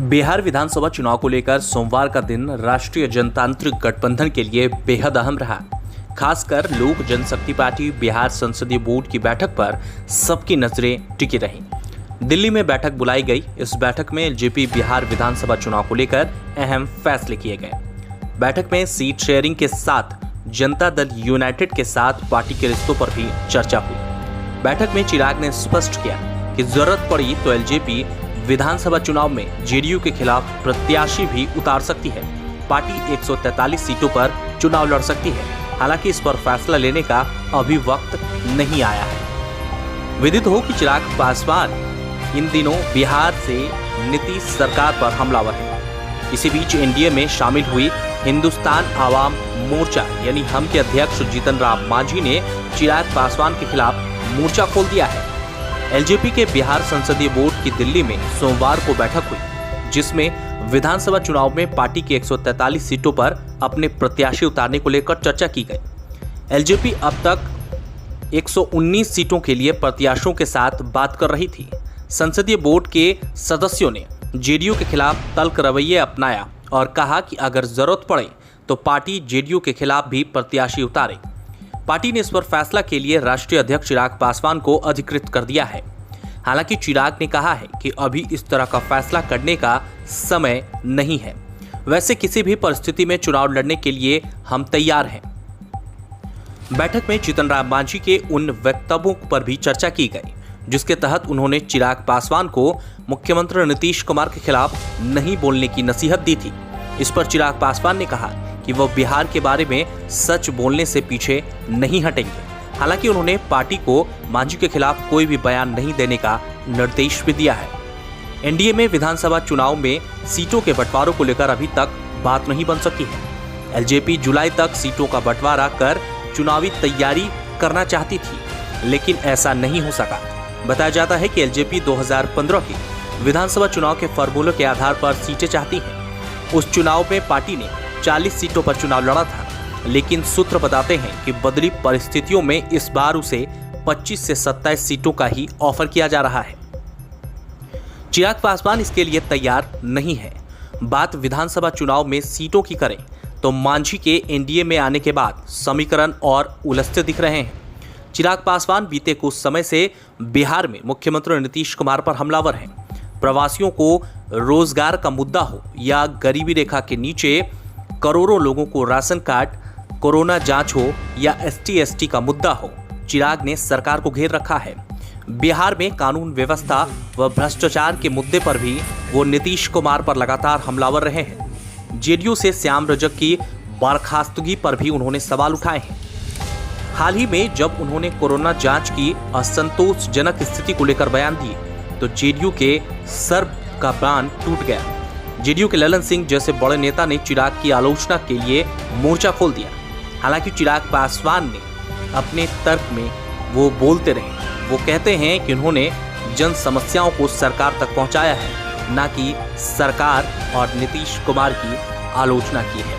बिहार विधानसभा चुनाव को लेकर सोमवार का दिन राष्ट्रीय जनतांत्रिक गठबंधन के लिए बेहद अहम रहा। खासकर लोक जनशक्ति पार्टी बिहार संसदीय बोर्ड की बैठक पर सबकी नजरें टिकी रहीं। दिल्ली में बैठक बुलाई गई। इस बैठक में एलजेपी बिहार विधानसभा चुनाव को लेकर अहम फैसले किए गए। बैठक में सीट शेयरिंग के साथ जनता दल यूनाइटेड के साथ पार्टी के रिश्तों पर भी चर्चा हुई। बैठक में चिराग ने स्पष्ट किया कि जरूरत पड़ी तो एलजेपी विधानसभा चुनाव में जेडीयू के खिलाफ प्रत्याशी भी उतार सकती है। पार्टी 143 सीटों पर चुनाव लड़ सकती है। हालांकि इस पर फैसला लेने का अभी वक्त नहीं आया है। विदित हो कि चिराग पासवान इन दिनों बिहार से नीतीश सरकार पर हमलावर है। इसी बीच एनडीए में शामिल हुई हिंदुस्तान आवाम मोर्चा यानी हम के अध्यक्ष जीतन राम मांझी ने चिराग पासवान के खिलाफ मोर्चा खोल दिया है। एलजेपी के बिहार संसदीय बोर्ड की दिल्ली में सोमवार को बैठक हुई, जिसमें विधानसभा चुनाव में पार्टी की 143 सीटों पर अपने प्रत्याशी उतारने को लेकर चर्चा की गई। एलजेपी अब तक 119 सीटों के लिए प्रत्याशियों के साथ बात कर रही थी। संसदीय बोर्ड के सदस्यों ने जेडीयू के खिलाफ तल्ख रवैया अपनाया और कहा कि अगर जरूरत पड़े तो पार्टी जेडीयू के खिलाफ भी प्रत्याशी उतारे। पार्टी ने इस पर फैसला के लिए राष्ट्रीय अध्यक्ष चिराग पासवान को अधिकृत कर दिया है। हालांकि चिराग ने कहा है कि अभी इस तरह का फैसला करने का समय नहीं है। वैसे किसी भी परिस्थिति में चुनाव लड़ने के लिए हम तैयार हैं। बैठक में जीतन राम मांझी के उन वक्तव्यों पर भी चर्चा की गई, जिसके तहत उन्होंने चिराग पासवान को मुख्यमंत्री नीतीश कुमार के खिलाफ नहीं बोलने की नसीहत दी थी। इस पर चिराग पासवान ने कहा कि वह बिहार के बारे में सच बोलने से पीछे नहीं हटेंगे। हालांकि उन्होंने पार्टी को मांझी के खिलाफ कोई भी बयान नहीं देने का निर्देश भी दिया है। एनडीए में विधानसभा चुनाव में सीटों के बंटवारों को लेकर अभी तक बात नहीं बन सकी है। एलजेपी जुलाई तक सीटों का बंटवारा कर चुनावी तैयारी करना चाहती थी, लेकिन ऐसा नहीं हो सका। बताया जाता है कि एलजेपी 2015 के विधानसभा चुनाव के फॉर्मूले के आधार पर सीटें चाहती है। उस चुनाव में पार्टी ने 40 सीटों पर चुनाव लड़ा था, लेकिन सूत्र बताते हैं कि बदली परिस्थितियों में इस बार उसे 25 से 27 सीटों का ही ऑफर किया जा रहा है। चिराग पासवान इसके लिए तैयार नहीं है। बात विधानसभा चुनाव में सीटों की करें तो मांझी के एनडीए में आने के बाद समीकरण और उलझते दिख रहे हैं। चिराग पासवान बीते कुछ समय से बिहार में मुख्यमंत्री नीतीश कुमार पर हमलावर हैं। प्रवासियों को रोजगार का मुद्दा हो या गरीबी रेखा के नीचे करोड़ों लोगों को राशन कार्ड, कोरोना जांच हो या एसटी का मुद्दा हो, चिराग ने सरकार को घेर रखा है। बिहार में कानून व्यवस्था व भ्रष्टाचार के मुद्दे पर भी वो नीतीश कुमार पर लगातार हमलावर रहे हैं। जेडीयू से श्याम रजक की बर्खास्तगी पर भी उन्होंने सवाल उठाए हैं। हाल ही में जब उन्होंने कोरोना जांच की असंतोषजनक स्थिति को लेकर बयान दिए तो जेडीयू के सर का बांध टूट गया। जेडीयू के ललन सिंह जैसे बड़े नेता ने चिराग की आलोचना के लिए मोर्चा खोल दिया। हालांकि चिराग पासवान ने अपने तर्क में वो बोलते रहे। वो कहते हैं कि उन्होंने जन समस्याओं को सरकार तक पहुंचाया है, न कि सरकार और नीतीश कुमार की आलोचना की है।